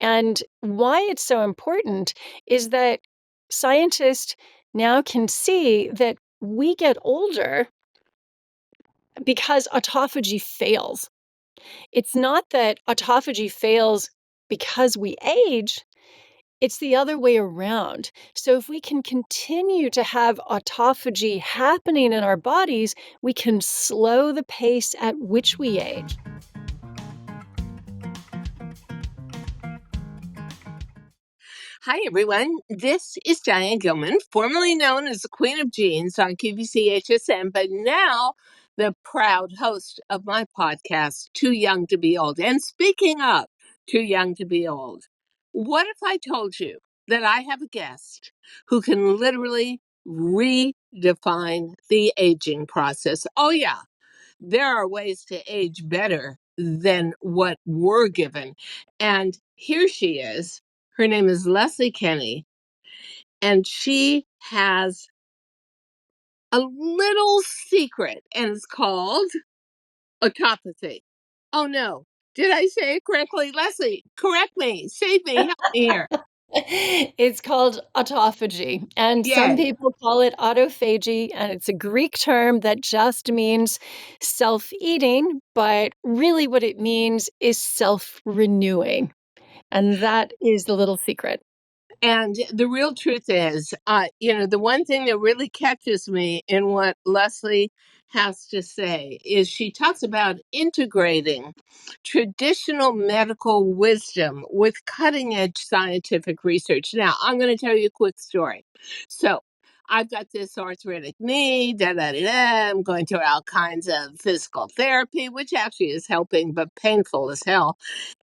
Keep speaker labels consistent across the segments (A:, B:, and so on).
A: And why it's so important is that scientists now can see that we get older because autophagy fails. It's not that autophagy fails because we age, it's the other way around. So if we can continue to have autophagy happening in our bodies, we can slow the pace at which we age.
B: Hi, everyone. This is Diane Gilman, formerly known as the Queen of Genes on QVC HSN, but now the proud host of my podcast, Too Young to Be Old. And speaking of Too Young to Be Old, what if I told you that I have a guest who can literally redefine the aging process? Oh, yeah, there are ways to age better than what we're given. And here she is. Her name is Leslie Kenny, and she has a little secret, and it's called autophagy. Oh no, did I say it correctly? Leslie, correct me, save me, help me here.
A: It's called autophagy, and some
B: Yay.
A: people call it autophagy, and it's a Greek term that just means self-eating, but really what it means is self-renewing. And that is the little secret.
B: And the real truth is, the one thing that really catches me in what Leslie has to say is she talks about integrating traditional medical wisdom with cutting edge scientific research. Now, I'm going to tell you a quick story. So, I've got this arthritic knee, da da da da. I'm going through all kinds of physical therapy, which actually is helping, but painful as hell.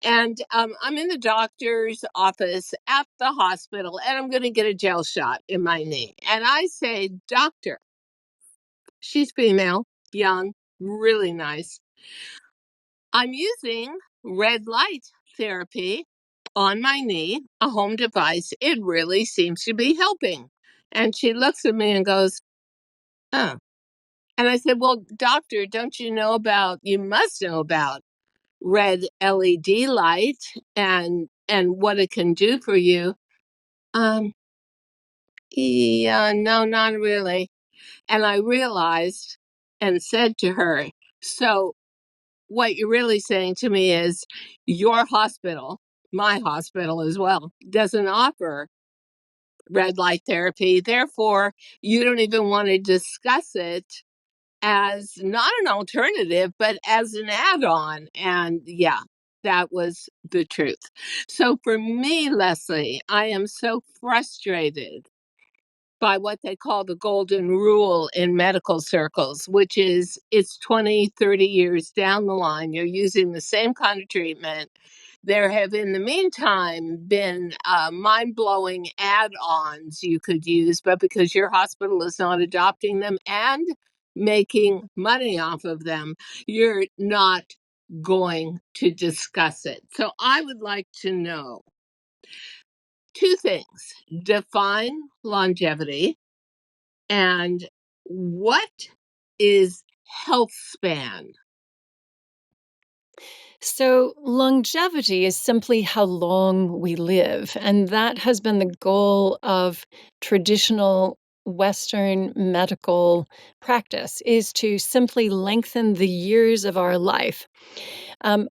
B: And I'm in the doctor's office at the hospital, and I'm going to get a gel shot in my knee. And I say, Doctor, she's female, young, really nice. I'm using red light therapy on my knee, a home device. It really seems to be helping. And she looks at me and goes, oh. And I said, well, doctor, don't you know you must know about red LED light and what it can do for you. Um, yeah, no, not really. And I realized and said to her, so what you're really saying to me is your hospital, my hospital as well, doesn't offer red light therapy. Therefore, you don't even want to discuss it as not an alternative, but as an add on. And yeah, that was the truth. So for me, Leslie, I am so frustrated by what they call the golden rule in medical circles, which is it's 20, 30 years down the line, you're using the same kind of treatment. There have, in the meantime, been mind blowing add ons you could use, but because your hospital is not adopting them and making money off of them, you're not going to discuss it. So I would like to know two things: define longevity, and what is health span?
A: So, longevity is simply how long we live. And that has been the goal of traditional Western medical practice is to simply lengthen the years of our life.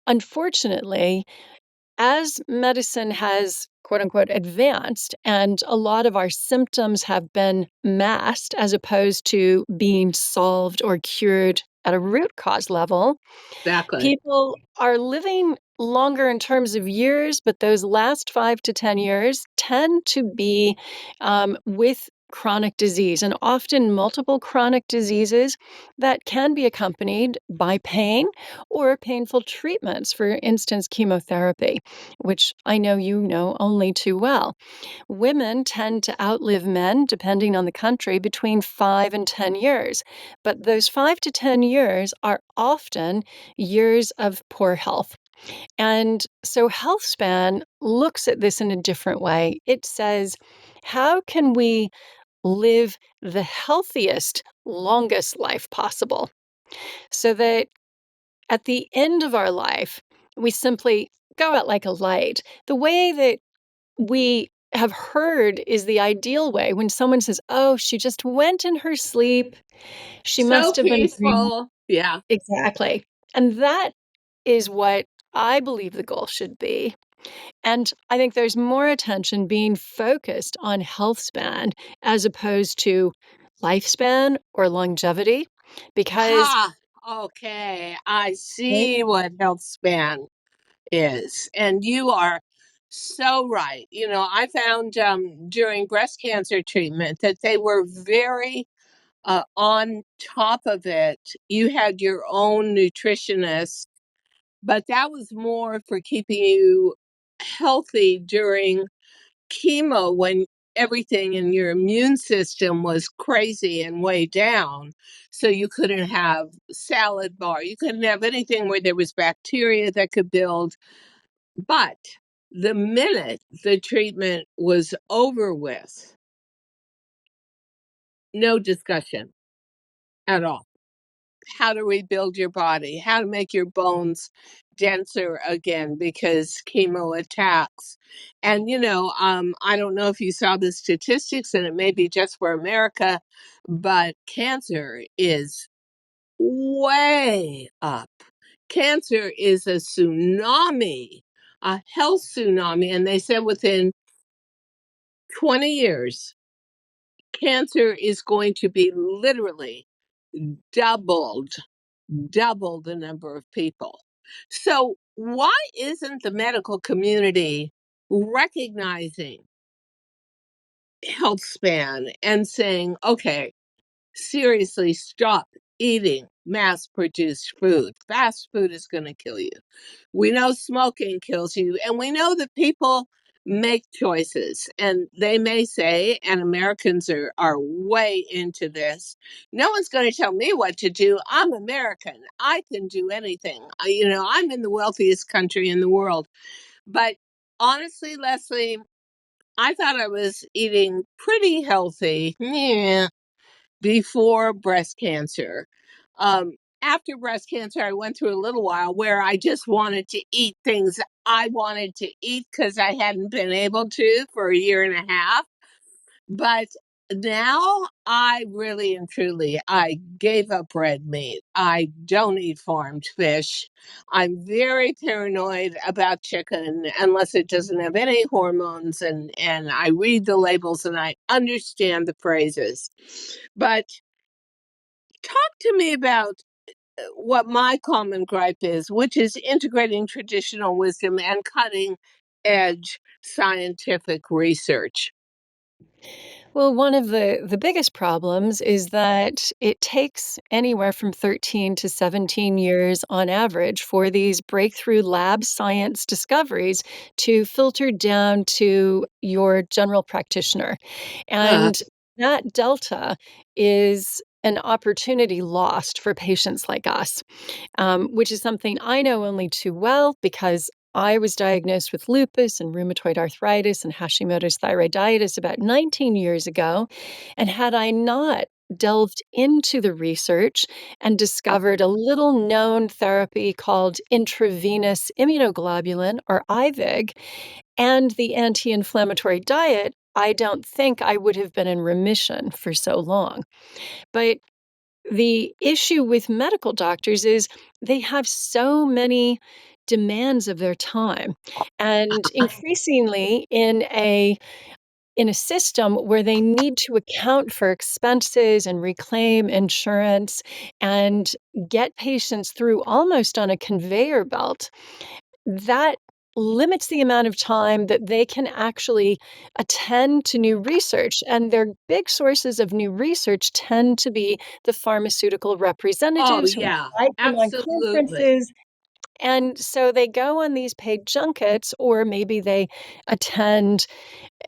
A: Unfortunately, as medicine has quote unquote advanced and a lot of our symptoms have been masked as opposed to being solved or cured at a root cause level,
B: Exactly.
A: people are living longer in terms of years, but those last 5 to 10 years tend to be with chronic disease and often multiple chronic diseases that can be accompanied by pain or painful treatments, for instance, chemotherapy, which I know you know only too well. Women tend to outlive men, depending on the country, between 5 and 10 years. But those 5 to 10 years are often years of poor health. And so HealthSpan looks at this in a different way. It says, how can we live the healthiest, longest life possible so that at the end of our life, we simply go out like a light. The way that we have heard is the ideal way when someone says, "Oh, she just went in her sleep. She
B: So
A: must have been dreaming."
B: peaceful. Yeah.
A: Exactly. And that is what I believe the goal should be. And I think there's more attention being focused on health span as opposed to lifespan or longevity because
B: Ha! Okay. I
A: right,
B: see what health span is. And you are so right. I found during breast cancer treatment that they were very on top of it. You had your own nutritionist, but that was more for keeping you healthy during chemo when everything in your immune system was crazy and way down. So you couldn't have salad bar, you couldn't have anything where there was bacteria that could build. But the minute the treatment was over with, no discussion at all. How to rebuild your body, how to make your bones denser again because chemo attacks. And I don't know if you saw the statistics, and it may be just for America, but cancer is way up. Cancer is a tsunami, a health tsunami, and they said within 20 years, cancer is going to be literally doubled double the number of people. So, why isn't the medical community recognizing health span and saying, okay, seriously, stop eating mass produced food? Fast food is going to kill you. We know smoking kills you, and we know that people make choices. And they may say, and Americans are way into this, no one's going to tell me what to do. I'm American. I can do anything. I'm in the wealthiest country in the world. But honestly, Leslie, I thought I was eating pretty healthy. Yeah, before breast cancer. After breast cancer, I went through a little while where I just wanted to eat things I wanted to eat because I hadn't been able to for a year and a half. But now I really and truly, I gave up red meat. I don't eat farmed fish. I'm very paranoid about chicken unless it doesn't have any hormones, and I read the labels and I understand the phrases. But talk to me about what my common gripe is, which is integrating traditional wisdom and cutting edge scientific research.
A: well, one of the biggest problems is that it takes anywhere from 13 to 17 years on average for these breakthrough lab science discoveries to filter down to your general practitioner.
B: Uh,
A: And that delta is an opportunity lost for patients like us, which is something I know only too well because I was diagnosed with lupus and rheumatoid arthritis and Hashimoto's thyroiditis about 19 years ago. And had I not delved into the research and discovered a little known therapy called intravenous immunoglobulin or IVIG and the anti inflammatory diet, I don't think I would have been in remission for so long. But the issue with medical doctors is they have so many demands of their time, and increasingly in a system where they need to account for expenses and reclaim insurance and get patients through almost on a conveyor belt, that limits the amount of time that they can actually attend to new research. And their big sources of new research tend to be the pharmaceutical
B: oh,
A: representatives who
B: yeah,
A: invite them on
B: absolutely.
A: conferences. And so they go on these paid junkets, or maybe they attend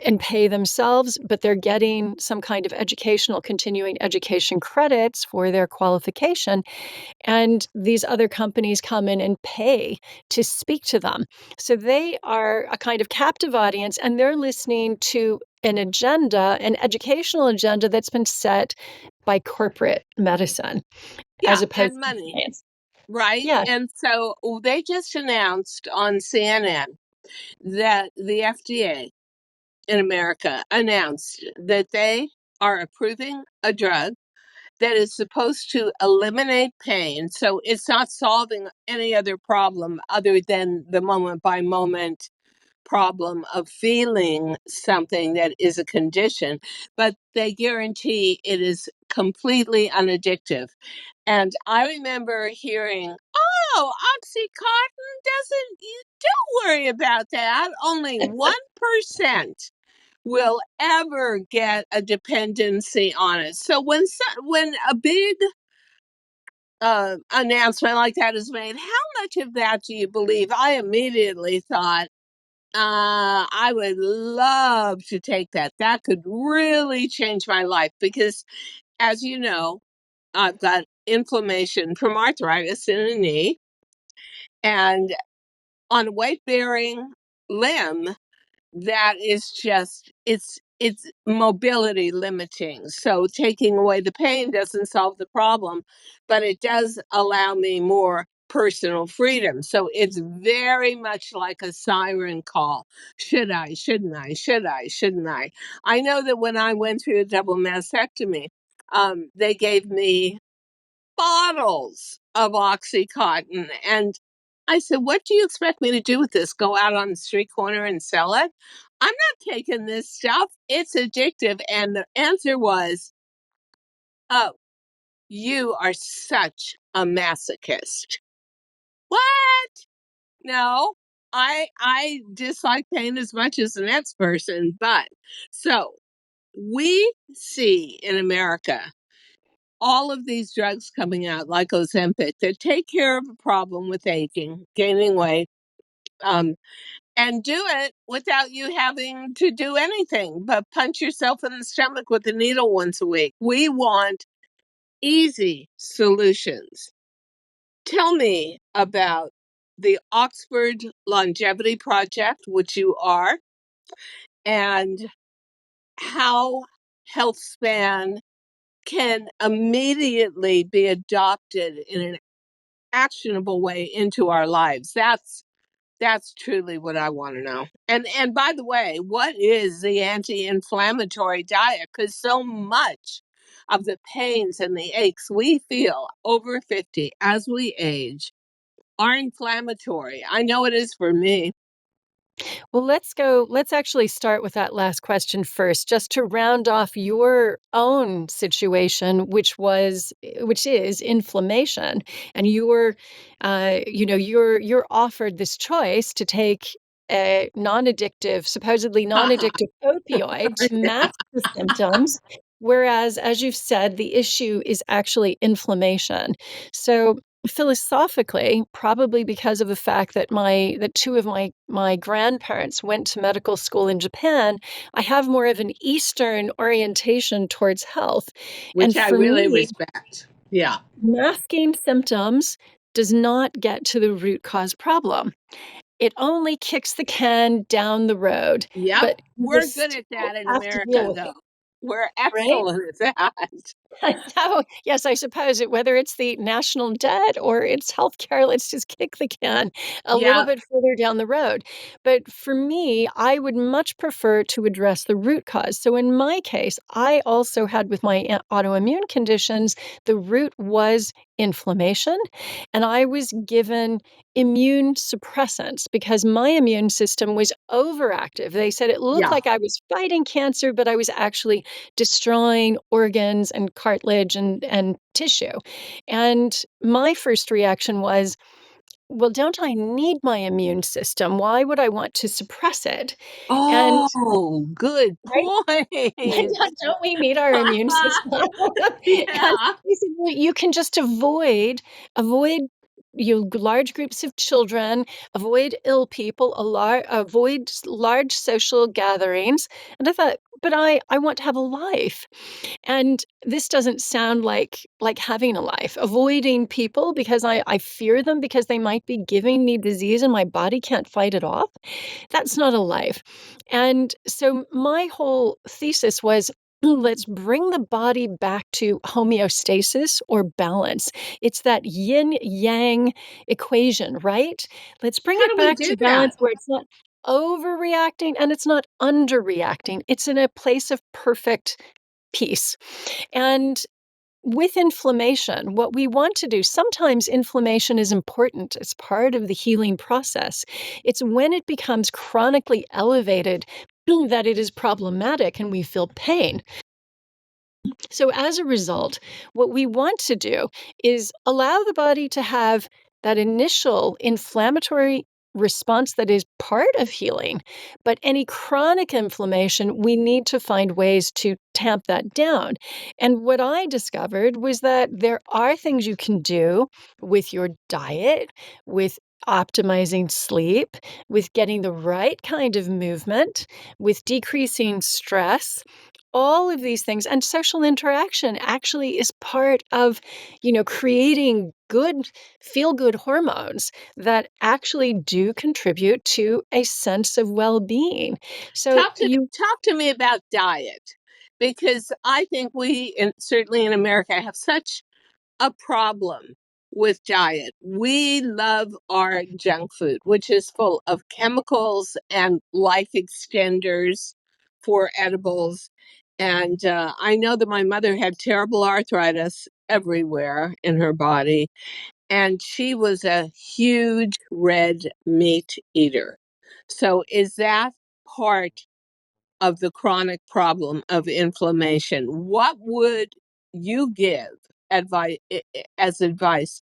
A: and pay themselves, but they're getting some kind of educational, continuing education credits for their qualification. And these other companies come in and pay to speak to them. So they are a kind of captive audience, and they're listening to an agenda, an educational agenda that's been set by corporate medicine as
B: Yeah,
A: opposed
B: and
A: to
B: money.
A: science.
B: right?
A: Yeah.
B: And so they just announced on CNN that the FDA in America announced that they are approving a drug that is supposed to eliminate pain. So it's not solving any other problem other than the moment by moment problem of feeling something that is a condition, but they guarantee it is completely unaddictive. And I remember hearing, oh, Oxycontin doesn't, you don't worry about that. Only 1% will ever get a dependency on it. So when a big announcement like that is made, how much of that do you believe? I immediately thought, I would love to take that. That could really change my life because, as you know, I've got inflammation from arthritis in a knee, and on a weight bearing limb, that is just it's mobility limiting. So taking away the pain doesn't solve the problem, but it does allow me more personal freedom. So it's very much like a siren call. Should I, shouldn't I, should I, shouldn't I know that when I went through a double mastectomy, they gave me bottles of Oxycontin. And I said, what do you expect me to do with this? Go out on the street corner and sell it? I'm not taking this stuff. It's addictive. And the answer was, oh, you are such a masochist. What? No, I dislike pain as much as the next person. But so we see in America all of these drugs coming out, like Ozempic, that take care of a problem with aging, gaining weight, um, and do it without you having to do anything but punch yourself in the stomach with a needle once a week. We want easy solutions. Tell me about the Oxford Longevity Project, which you are, and how Healthspan can immediately be adopted in an actionable way into our lives. That's truly what I want to know. And by the way, what is the anti-inflammatory diet? Because so much of the pains and the aches we feel over 50 as we age are inflammatory. I know it is for me.
A: Well, let's actually start with that last question first, just to round off your own situation, which is inflammation. And you're offered this choice to take a supposedly non-addictive opioid to mask the symptoms. Whereas, as you've said, the issue is actually inflammation. So philosophically, probably because of the fact that two of my grandparents went to medical school in Japan, I have more of an Eastern orientation towards health.
B: Which
A: And
B: I
A: for
B: really
A: me,
B: respect. Yeah.
A: masking symptoms does not get to the root cause problem. It only kicks the can down the road,
B: Yep.
A: but you
B: We're good
A: still
B: at that in
A: have to deal
B: America,
A: with
B: though.
A: it,
B: We're
A: right?
B: excellent at that.
A: So, yes, I suppose whether it's the national debt or it's healthcare, let's just kick the can a little
B: Yeah.
A: bit further down the road. But for me, I would much prefer to address the root cause. So in my case, I also had with my autoimmune conditions, the root was inflammation, and I was given immune suppressants because my immune system was overactive. They said it looked
B: Yeah.
A: like I was fighting cancer, but I was actually destroying organs and cartilage and tissue. And my first reaction was, well, don't I need my immune system? Why would I want to suppress it? And
B: Oh, good
A: right?
B: point.
A: Don't we need our immune system? And
B: Yeah.
A: he said, well, you can just avoid large groups of children, avoid ill people, avoid large social gatherings. And I thought, but I want to have a life. And this doesn't sound like having a life. Avoiding people because I fear them because they might be giving me disease and my body can't fight it off. That's not a life. And so my whole thesis was let's bring the body back to homeostasis or balance. It's that yin yang equation, right? Let's bring
B: How
A: it
B: do we
A: back
B: do
A: to
B: that?
A: balance where it's not overreacting and it's not underreacting. It's in a place of perfect peace. And with inflammation, what we want to do, sometimes inflammation is important. It's part of the healing process. It's when it becomes chronically elevated that it is problematic and we feel pain. So, as a result, what we want to do is allow the body to have that initial inflammatory response that is part of healing. But any chronic inflammation, we need to find ways to tamp that down. And what I discovered was that there are things you can do with your diet, with optimizing sleep, with getting the right kind of movement, with decreasing stress, all of these things, and social interaction actually is part of, creating good feel good hormones that actually do contribute to a sense of well-being. So you
B: Talk to me about diet, because I think we, and certainly in America, have such a problem with diet. We love our junk food, which is full of chemicals and life extenders for edibles. And I know that my mother had terrible arthritis everywhere in her body, and she was a huge red meat eater. So, is that part of the chronic problem of inflammation? What would you give advice as advice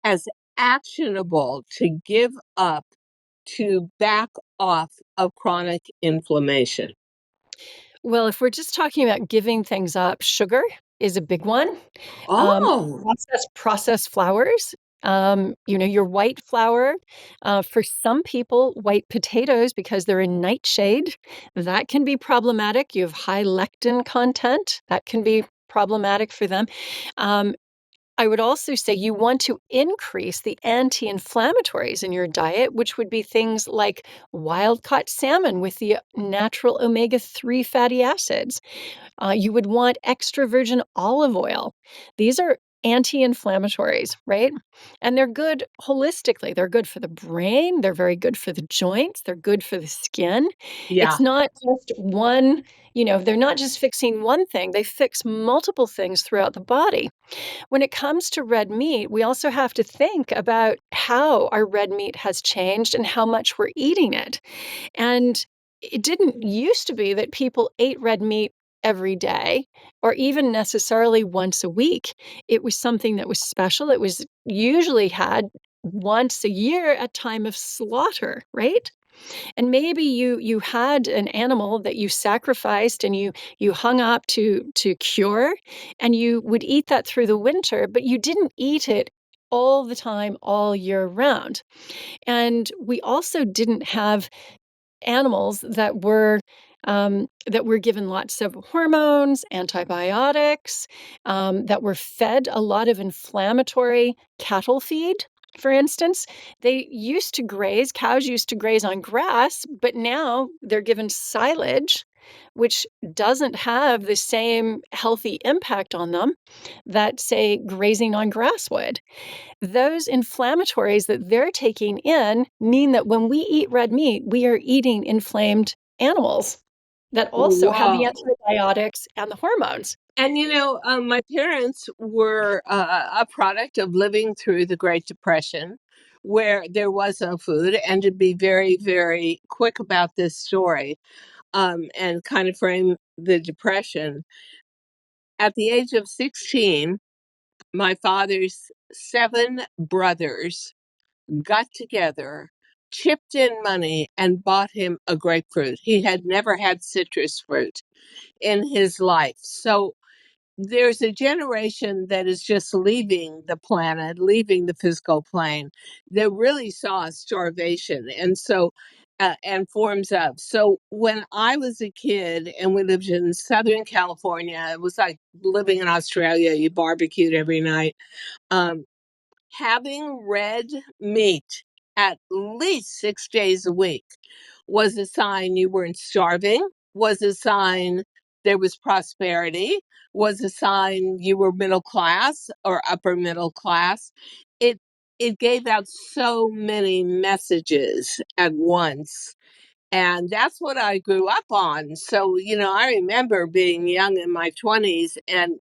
B: as actionable to give up to back off of chronic inflammation?
A: Well, if we're just talking about giving things up, sugar is a big one. Um,
B: Oh,
A: processed flours, your white flour. For some people, white potatoes, because they're in nightshade, that can be problematic. You have high lectin content, that can be problematic for them. Um, I would also say you want to increase the anti inflammatories in your diet, which would be things like wild caught salmon with the natural omega 3 fatty acids. You would want extra virgin olive oil. These are anti inflammatories, right? And they're good holistically. They're good for the brain. They're very good for the joints. They're good for the skin.
B: yeah.
A: It's not just one, they're not just fixing one thing, they fix multiple things throughout the body. When it comes to red meat, we also have to think about how our red meat has changed and how much we're eating it. And it didn't used to be that people ate red meat every day or even necessarily once a week. It was something that was special. It was usually had once a year at time of slaughter, right? And maybe you had an animal that you sacrificed and you hung up to cure, and you would eat that through the winter, but you didn't eat it all the time all year round. And we also didn't have animals that were given lots of hormones, antibiotics, that were fed a lot of inflammatory cattle feed. For instance, cows used to graze on grass, but now they're given silage, which doesn't have the same healthy impact on them that, say, grazing on grass would. Those inflammatories that they're taking in mean that when we eat red meat, we are eating inflamed animals that also have the
B: Whoa.
A: antibiotics and the hormones.
B: And my parents were a product of living through the Great Depression, where there was no food. And to be very, very quick about this story, and kind of frame the Depression, at the age of 16, my father's seven brothers got together, chipped in money, and bought him a grapefruit. He had never had citrus fruit in his life. So there's a generation that is just leaving the planet, leaving the physical plane, that really saw starvation. And so, and forms of. So when I was a kid and we lived in Southern California, it was like living in Australia. You barbecued every night. Um, Having red meat at least 6 days a week was a sign you weren't starving, was a sign There was prosperity, was a sign you were middle class or upper middle class. It it gave out so many messages at once. And that's what I grew up on. So, I remember being young in my 20s, and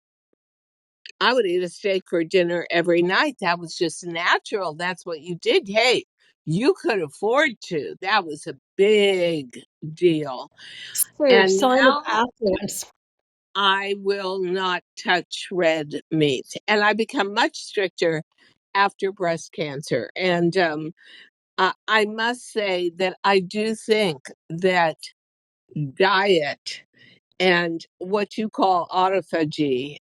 B: I would eat a steak for dinner every night. That was just natural. That's what you did. Hey, you could afford to. That was a big deal.
A: So,
B: And
A: sign of
B: now
A: affluence.
B: I will not touch red meat. And I become much stricter after breast cancer. And I must say that I do think that diet and what you call autophagy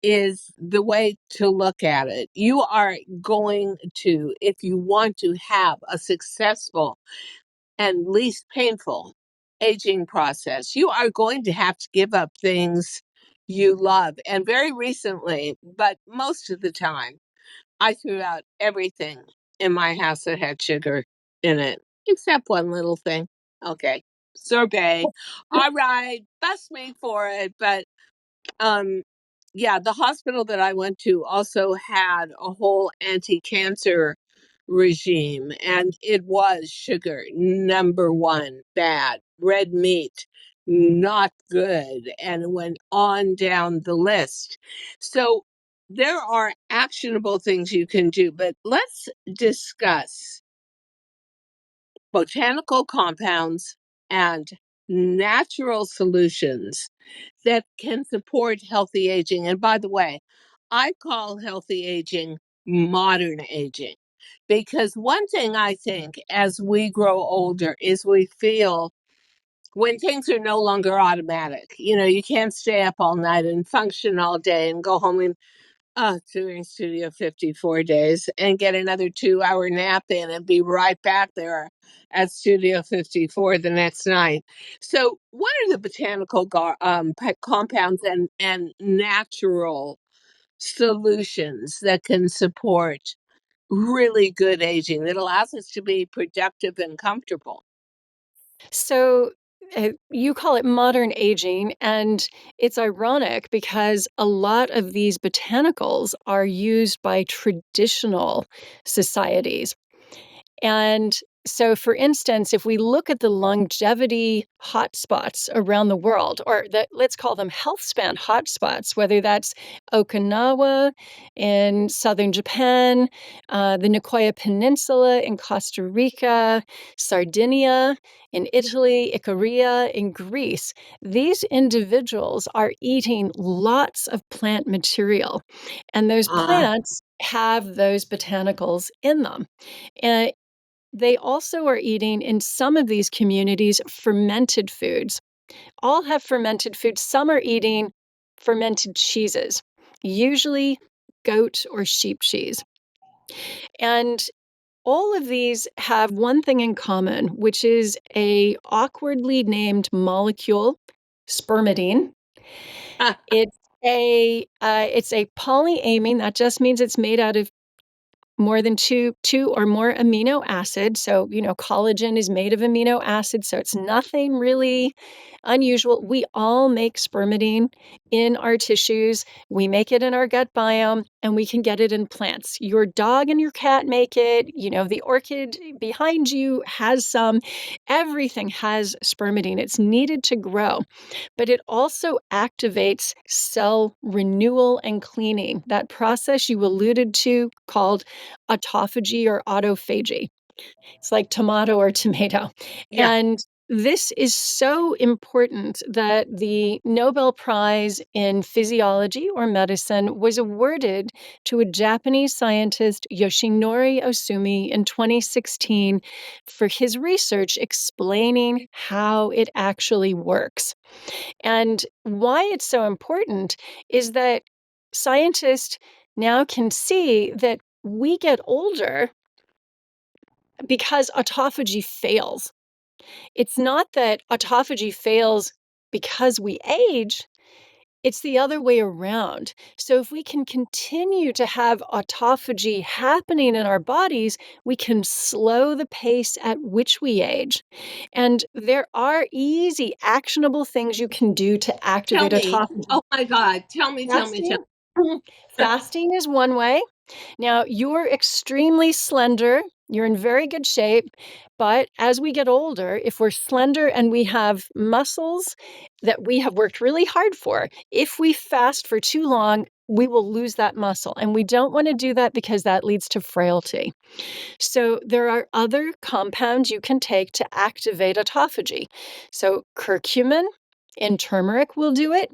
B: is the way to look at it. You are going to, if you want to have a successful and least painful aging process, you are going to have to give up things you love. And very recently, but most of the time, I threw out everything in my house that had sugar in it, except one little thing. Okay, sorbet. All right, bust me for it. But um, yeah, the hospital that I went to also had a whole anti-cancer regime, and it was sugar, number one, bad. Red meat, not good, and it went on down the list. So there are actionable things you can do, but let's discuss botanical compounds and natural solutions that can support healthy aging. And by the way, I call healthy aging modern aging, because one thing I think as we grow older is we feel when things are no longer automatic. You can't stay up all night and function all day and go home and doing Studio 54 days and get another 2-hour nap in and be right back there at Studio 54 the next night. So, what are the botanical compounds and natural solutions that can support really good aging that allows us to be productive and comfortable?
A: So, you call it modern aging, and it's ironic because a lot of these botanicals are used by traditional societies. And so, for instance, if we look at the longevity hotspots around the world, or let's call them health span hotspots, whether that's Okinawa in southern Japan, the Nicoya Peninsula in Costa Rica, Sardinia in Italy, Icaria in Greece, these individuals are eating lots of plant material, and those
B: Uh,
A: plants have those botanicals in them. And they also are eating, in some of these communities, fermented foods. All have fermented foods. Some are eating fermented cheeses, usually goat or sheep cheese. And all of these have one thing in common, which is a awkwardly named molecule, spermidine. It's a polyamine. That just means it's made out of more than two or more amino acids. So, collagen is made of amino acids, so it's nothing really unusual. We all make spermidine in our tissues. We make it in our gut biome, and we can get it in plants. Your dog and your cat make it. The orchid behind you has some. Everything has spermidine. It's needed to grow, but it also activates cell renewal and cleaning, that process you alluded to called autophagy or autophagy. It's like tomato or tomato.
B: yeah.
A: And this is so important that the Nobel Prize in Physiology or Medicine was awarded to a Japanese scientist, Yoshinori Osumi, in 2016 for his research explaining how it actually works. And why it's so important is that scientists now can see that we get older because autophagy fails. It's not that autophagy fails because we age, It's the other way around. So if we can continue to have autophagy happening in our bodies, we can slow the pace at which we age. And there are easy, actionable things you can do to
B: Tell
A: activate
B: me.
A: autophagy.
B: Oh my God. Tell
A: Fasting,
B: me.
A: fasting is one way. Now, you're extremely slender. You're in very good shape. But as we get older, if we're slender and we have muscles that we have worked really hard for, if we fast for too long, we will lose that muscle. And we don't want to do that because that leads to frailty. So there are other compounds you can take to activate autophagy. So curcumin in turmeric will do it.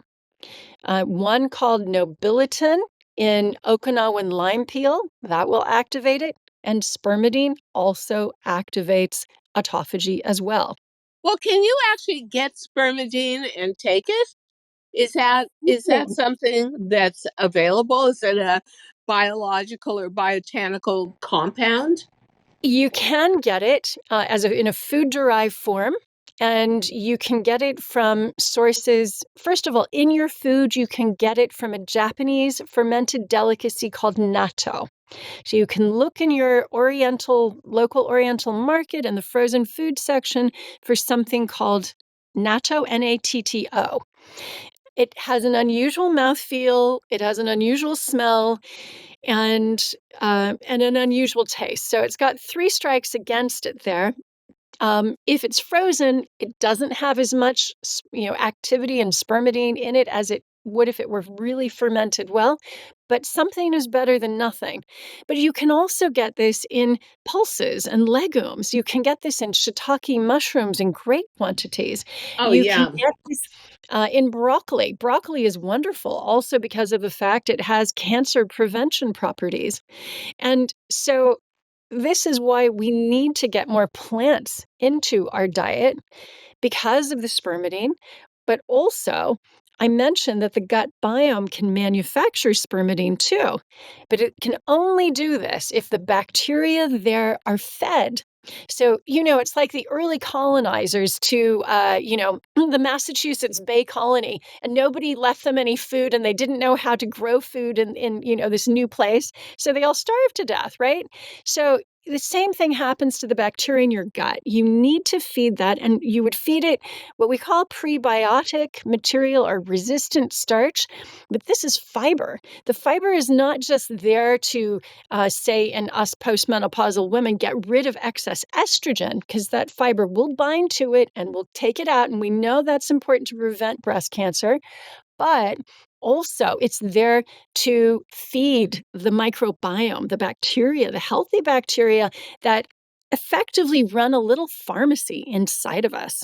A: One called nobilitin in Okinawan lime peel, that will activate it. And spermidine also activates autophagy as well.
B: Well, can you actually get spermidine and take it? Is that something that's available? Is it a biological or botanical compound?
A: You can get it in a food derived form, and you can get it from sources. First of all, in your food, you can get it from a Japanese fermented delicacy called natto. So you can look in your local Oriental market in the frozen food section for something called natto, Natto. It has an unusual mouthfeel, it has an unusual smell, and an unusual taste. So it's got three strikes against it there. If it's frozen, it doesn't have as much, activity and spermidine in it as it would if it were really fermented well. But something is better than nothing. But you can also get this in pulses and legumes. You can get this in shiitake mushrooms in great quantities.
B: Oh,
A: You can
B: yeah.
A: get this in broccoli. Broccoli is wonderful also because of the fact it has cancer prevention properties. And so this is why we need to get more plants into our diet because of the spermidine, but also I mentioned that the gut biome can manufacture spermidine too, but it can only do this if the bacteria there are fed. So, it's like the early colonizers to, the Massachusetts Bay Colony, and nobody left them any food and they didn't know how to grow food in this new place. So they all starved to death, right? So the same thing happens to the bacteria in your gut. You need to feed that, and you would feed it what we call prebiotic material or resistant starch, but this is fiber. The fiber is not just there to, say, in us postmenopausal women, get rid of excess estrogen, because that fiber will bind to it and will take it out. And we know that's important to prevent breast cancer. But also, it's there to feed the microbiome, the bacteria, the healthy bacteria that effectively run a little pharmacy inside of us.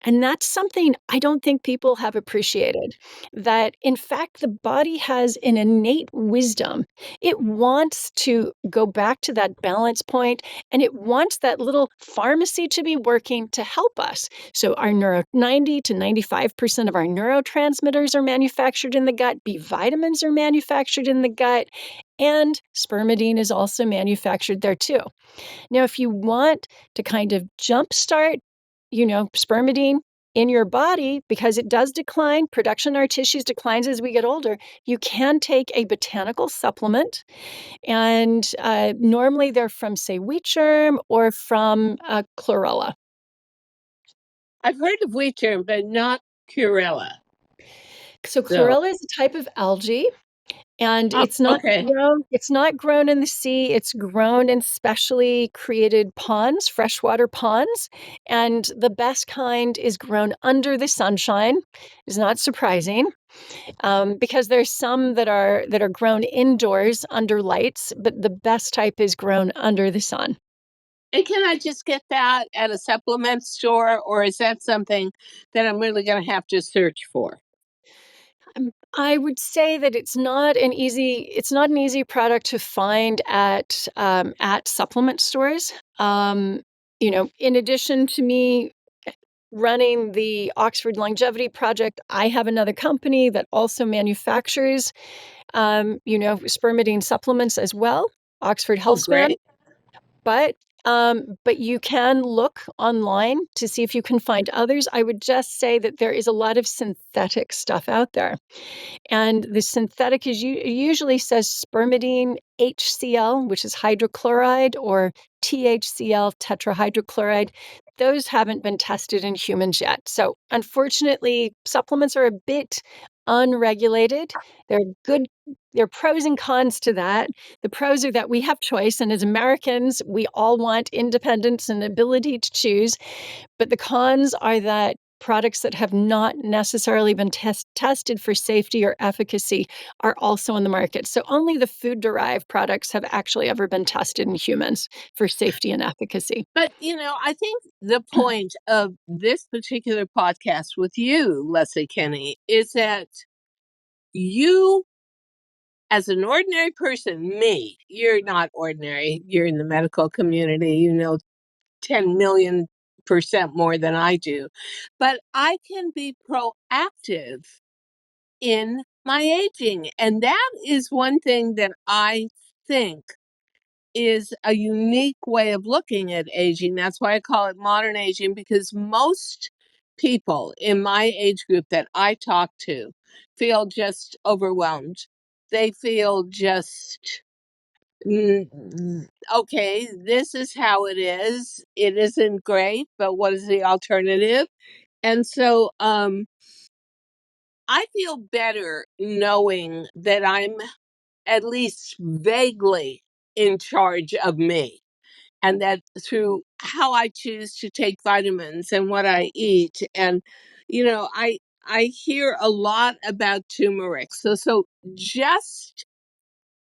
A: And that's something I don't think people have appreciated. That in fact, the body has an innate wisdom. It wants to go back to that balance point, and it wants that little pharmacy to be working to help us. So, 90 to 95% of our neurotransmitters are manufactured in the gut, B vitamins are manufactured in the gut, and spermidine is also manufactured there too. Now, if you want to kind of jumpstart, spermidine in your body because it does decline, production in our tissues declines as we get older, you can take a botanical supplement. And normally they're from, say, wheat germ or from chlorella.
B: I've heard of wheat germ, but not Curella.
A: So
B: So,
A: chlorella is a type of algae. And
B: oh, okay.
A: it's not grown in the sea, it's grown in specially created ponds, freshwater ponds, and the best kind is grown under the sunshine. Is not surprising, because there's some that are grown indoors under lights, but the best type is grown under the sun.
B: And can I just get that at a supplement store, or is that something that I'm really going to have to search for?
A: I would say that it's not an easy product to find at supplement stores. In addition to me running the Oxford Longevity Project, I have another company that also manufactures, spermidine supplements as well, Oxford
B: Oh,
A: Healthspan.
B: great.
A: But But you can look online to see if you can find others. I would just say that there is a lot of synthetic stuff out there. And the synthetic is usually says spermidine HCl, which is hydrochloride, or THCl, tetrahydrochloride. Those haven't been tested in humans yet. So unfortunately, supplements are a bit unregulated. They're good. There are pros and cons to that. The pros are that we have choice, and as Americans, we all want independence and ability to choose. But the cons are that products that have not necessarily been tested for safety or efficacy are also on the market. So only the food-derived products have actually ever been tested in humans for safety and efficacy.
B: But, I think the point of this particular podcast with you, Leslie Kenny, is that you, as an ordinary person, you're not ordinary. You're in the medical community, 10 million% more than I do. But I can be proactive in my aging. And that is one thing that I think is a unique way of looking at aging. That's why I call it modern aging, because most people in my age group that I talk to feel just overwhelmed. They feel just, okay, this is how it is. It isn't great, but what is the alternative? And so I feel better knowing that I'm at least vaguely in charge of me, and that through how I choose to take vitamins and what I eat. And I hear a lot about turmeric. So just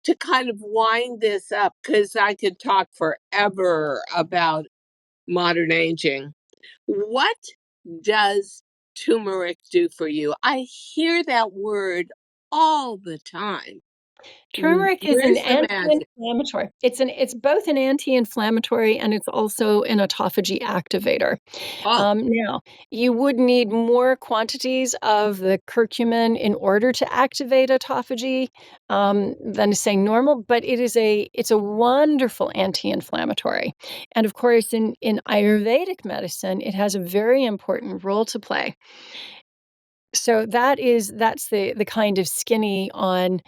B: to kind of wind this up, because I could talk forever about modern aging. What does turmeric do for you? I hear that word all the time.
A: Turmeric is an
B: Where's the magic?
A: anti-inflammatory. It's both an anti-inflammatory and it's also an autophagy activator.
B: Oh,
A: Now, you would need more quantities of the curcumin in order to activate autophagy than say normal, but it's a wonderful anti-inflammatory. And of course, in Ayurvedic medicine, it has a very important role to play. So that's the kind of skinny on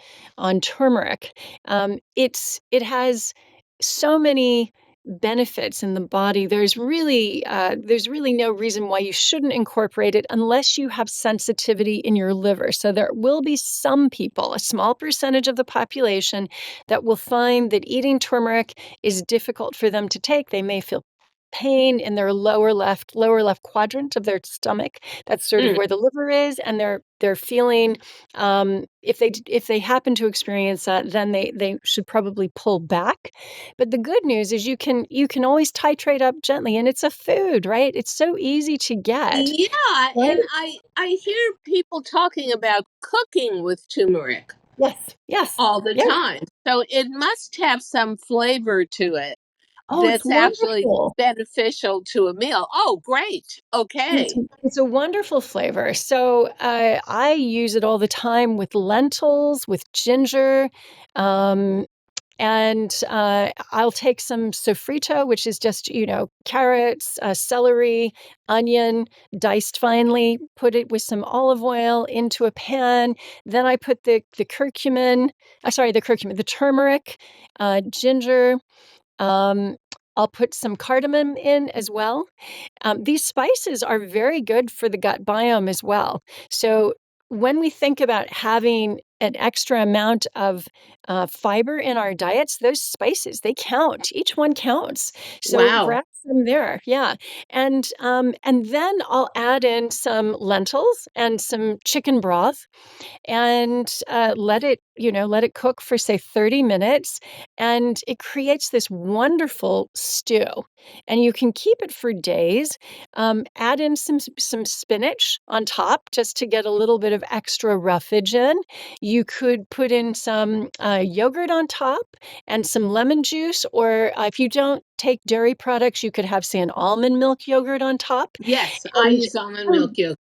A: turmeric. It has so many benefits in the body. There's really no reason why you shouldn't incorporate it unless you have sensitivity in your liver. So there will be some people, a small percentage of the population, that will find that eating turmeric is difficult for them to take. They may feel pain in their lower left quadrant of their stomach. That's sort of
B: mm.
A: where the liver is, and they're feeling, if they happen to experience that, then they should probably pull back. But the good news is you can always titrate up gently, and it's a food, right? It's so easy to get,
B: Yeah,
A: right?
B: and I hear people talking about cooking with turmeric
A: Yes, yes,
B: all the
A: yes.
B: time. So it must have some flavor to it
A: Oh, it's
B: that's actually
A: wonderful.
B: beneficial to a meal. Oh, great.
A: It's
B: Okay.
A: it's a wonderful flavor. So I use it all the time with lentils, with ginger, um, and I'll take some sofrito, which is just carrots, celery, onion, diced finely. Put it with some olive oil into a pan. Then I put the curcumin. The turmeric, ginger. Um, I'll put some cardamom in as well. These spices are very good for the gut biome as well. So when we think about having an extra amount of fiber in our diets, those spices, they count. Each one counts. So
B: Wow.
A: grab some there, yeah. And then I'll add in some lentils and some chicken broth, and let it cook for say 30 minutes, and it creates this wonderful stew, and you can keep it for days. Add in some spinach on top just to get a little bit of extra roughage in. You could put in some yogurt on top and some lemon juice, or if you don't take dairy products, you could have say an almond milk yogurt on top.
B: Yes, I
A: and
B: use almond
A: um,
B: milk yogurt.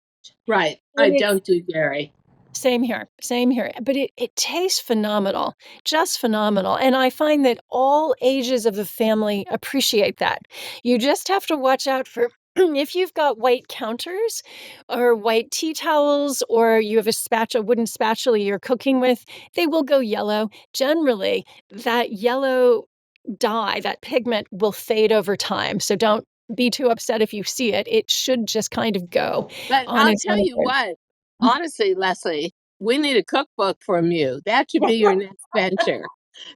B: Right. I
A: and it's
B: don't do dairy.
A: Same here. Same here. But it tastes phenomenal, just phenomenal. And I find that all ages of the family appreciate that. You just have to watch out for if you've got white counters or white tea towels, or you have a wooden spatula you're cooking with, they will go yellow. Generally, that yellow dye, that pigment will fade over time. So don't be too upset if you see it. It should just kind of go
B: But
A: on
B: I'll
A: its
B: tell you
A: own.
B: what, honestly, Leslie, we need a cookbook from you. That should be your next venture.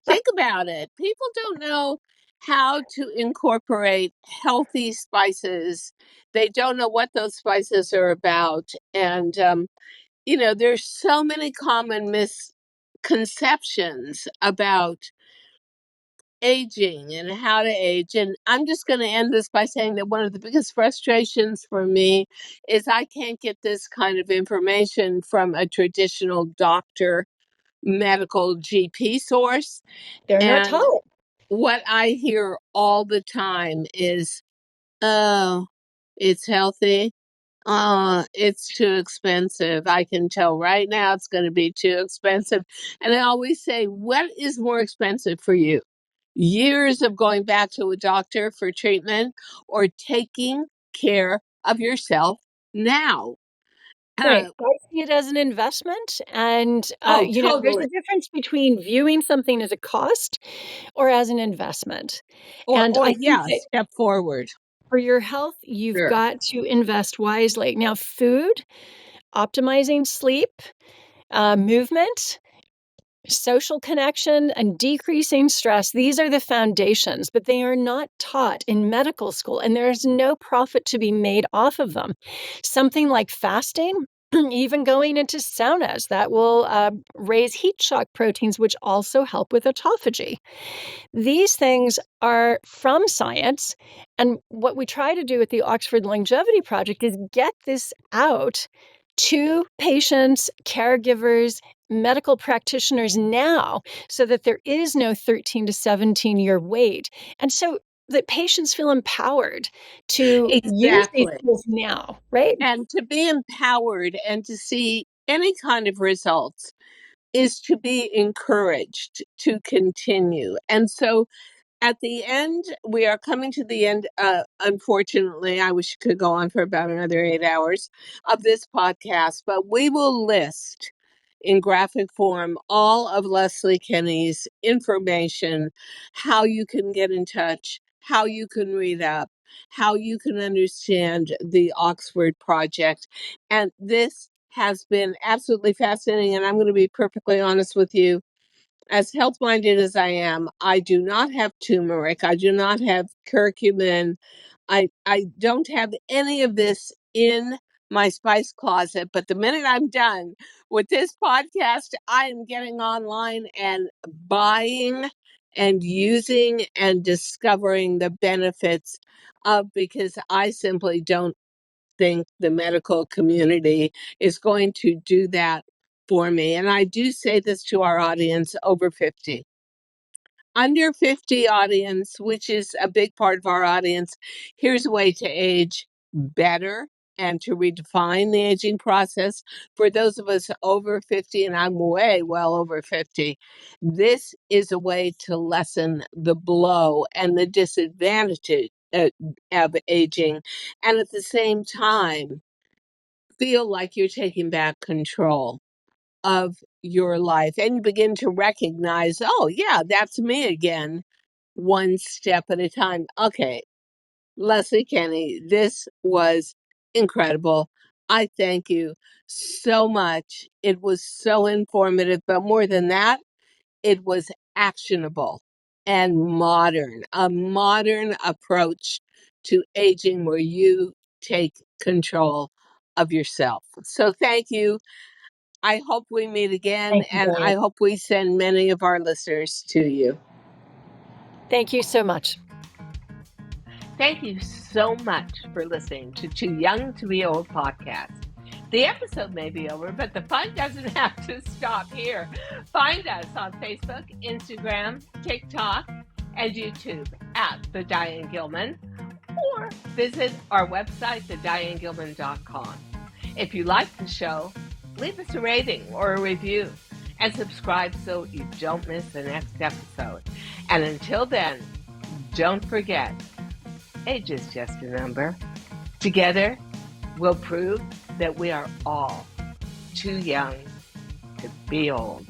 B: Think about it. People don't know how to incorporate healthy spices. They don't know what those spices are about. And, there's so many common misconceptions about aging and how to age. And I'm just going to end this by saying that one of the biggest frustrations for me is I can't get this kind of information from a traditional doctor, medical GP source.
A: They're not
B: And
A: taught.
B: what I hear all the time is, oh, it's healthy. It's too expensive. I can tell right now it's going to be too expensive. And I always say, what is more expensive for you? Years of going back to a doctor for treatment or taking care of yourself now?
A: Right.
B: Uh,
A: I see it as an investment. And,
B: oh,
A: there's
B: totally.
A: a difference between viewing something as a cost or as an investment. And
B: Or
A: I think
B: yeah,
A: that
B: step forward.
A: for your health, you've
B: Sure.
A: got to invest wisely. Now, food, optimizing sleep, movement, social connection, and decreasing stress, these are the foundations, but they are not taught in medical school, and there is no profit to be made off of them. Something like fasting, even going into saunas, that will raise heat shock proteins, which also help with autophagy. These things are from science. And what we try to do at the Oxford Longevity Project is get this out to patients, caregivers, medical practitioners now so that there is no 13 to 17-year wait. And so that patients feel empowered to use these
B: Exactly.
A: tools now, right?
B: And to be empowered and to see any kind of results is to be encouraged to continue. And so at the end, we are coming to the end. Unfortunately, I wish it could go on for about another 8 hours of this podcast, but we will list in graphic form all of Leslie Kenny's information, how you can get in touch, how you can read up, how you can understand the Oxford Project. And this has been absolutely fascinating. And I'm going to be perfectly honest with you, as health minded as I am, I do not have turmeric. I do not have curcumin. I don't have any of this in my spice closet. But the minute I'm done with this podcast, I am getting online and buying and using and discovering the benefits of, because I simply don't think the medical community is going to do that for me. And I do say this to our audience over 50. Under 50 audience, which is a big part of our audience, here's a way to age better and to redefine the aging process. For those of us over 50, and I'm way well over 50, this is a way to lessen the blow and the disadvantage of aging, and at the same time, feel like you're taking back control of your life and you begin to recognize, oh, yeah, that's me again, one step at a time. Okay, Leslie Kenny, this was incredible. I thank you so much. It was so informative, but more than that, it was actionable and modern, a modern approach to aging where you take control of yourself. So thank you. I hope we meet again,
A: Thank you,
B: and
A: Diane.
B: I hope we send many of our listeners to you.
A: Thank you so much.
B: Thank you so much for listening to Too Young to Be Old podcast. The episode may be over, but the fun doesn't have to stop here. Find us on Facebook, Instagram, TikTok, and YouTube at The Diane Gilman, or visit our website, thedianegilman.com. If you like the show, leave us a rating or a review and subscribe so you don't miss the next episode. And until then, don't forget, age is just a number. Together, we'll prove that we are all too young to be old.